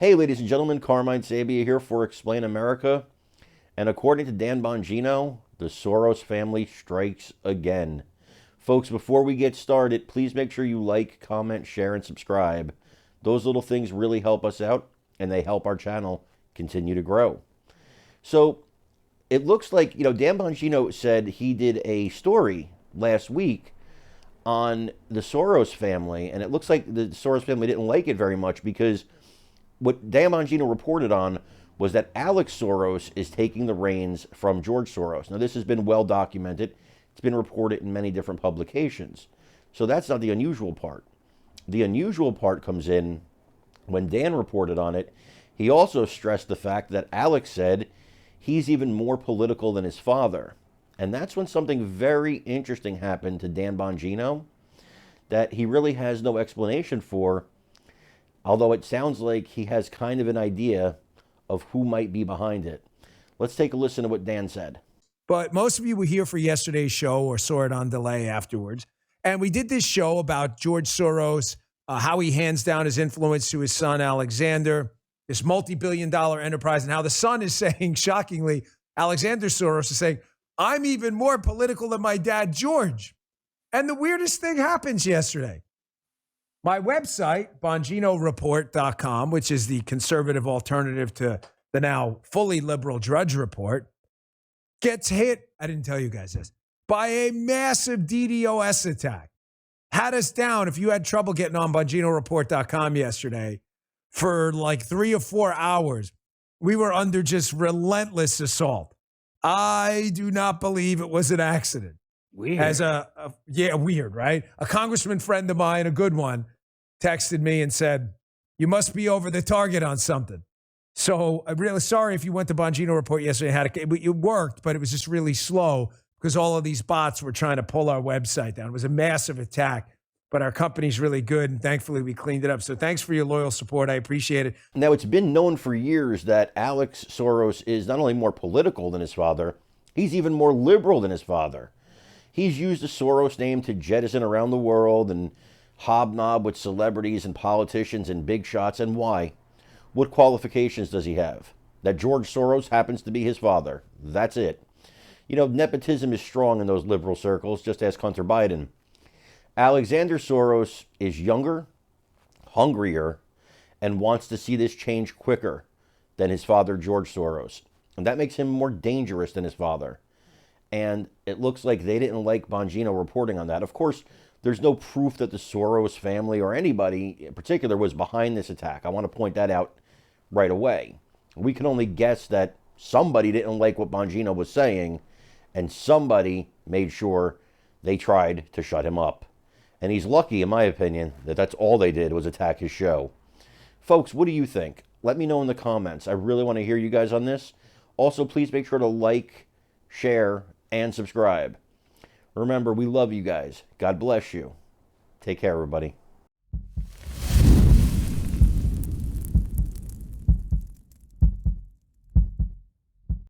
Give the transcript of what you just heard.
Hey, ladies and gentlemen, Carmine Sabia here for Explain America. And according to Dan Bongino, the Soros family strikes again. Folks, before we get started, please make sure you like, comment, share, and subscribe. Those little things really help us out, and they help our channel continue to grow. So it looks like, Dan Bongino said he did a story last week on the Soros family, and it looks like the Soros family didn't like it very much because what Dan Bongino reported on was that Alex Soros is taking the reins from George Soros. Now, this has been well documented. It's been reported in many different publications. So that's not the unusual part. The unusual part comes in when Dan reported on it. He also stressed the fact that Alex said he's even more political than his father. And that's when something very interesting happened to Dan Bongino that he really has no explanation for, although it sounds like he has kind of an idea of who might be behind it. Let's take a listen to what Dan said. But most of you were here for yesterday's show or saw it on delay afterwards. And we did this show about George Soros, how he hands down his influence to his son, Alexander, this multi-billion-dollar enterprise, and how the son is saying, shockingly, Alexander Soros is saying, I'm even more political than my dad, George. And the weirdest thing happens yesterday. My website, BonginoReport.com, which is the conservative alternative to the now fully liberal Drudge Report, gets hit, I didn't tell you guys this, by a massive DDoS attack. Had us down, if you had trouble getting on BonginoReport.com yesterday, for like 3 or 4 hours. We were under just relentless assault. I do not believe it was an accident. Weird. As weird, right? A congressman friend of mine, a good one, texted me and said, you must be over the target on something. So I'm really sorry if you went to Bongino Report yesterday. It worked, but it was just really slow because all of these bots were trying to pull our website down. It was a massive attack, but our company's really good, and thankfully we cleaned it up. So thanks for your loyal support. I appreciate it. Now, it's been known for years that Alex Soros is not only more political than his father, he's even more liberal than his father. He's used the Soros name to jettison around the world and hobnob with celebrities and politicians and big shots. And why? What qualifications does he have? That George Soros happens to be his father. That's it. Nepotism is strong in those liberal circles. Just ask Hunter Biden. Alexander Soros is younger, hungrier, and wants to see this change quicker than his father, George Soros. And that makes him more dangerous than his father. And it looks like they didn't like Bongino reporting on that. Of course, there's no proof that the Soros family or anybody in particular was behind this attack. I want to point that out right away. We can only guess that somebody didn't like what Bongino was saying, and somebody made sure they tried to shut him up. And he's lucky, in my opinion, that that's all they did was attack his show. Folks, what do you think? Let me know in the comments. I really want to hear you guys on this. Also, please make sure to like, share, and subscribe. Remember, we love you guys. God bless you. Take care, everybody.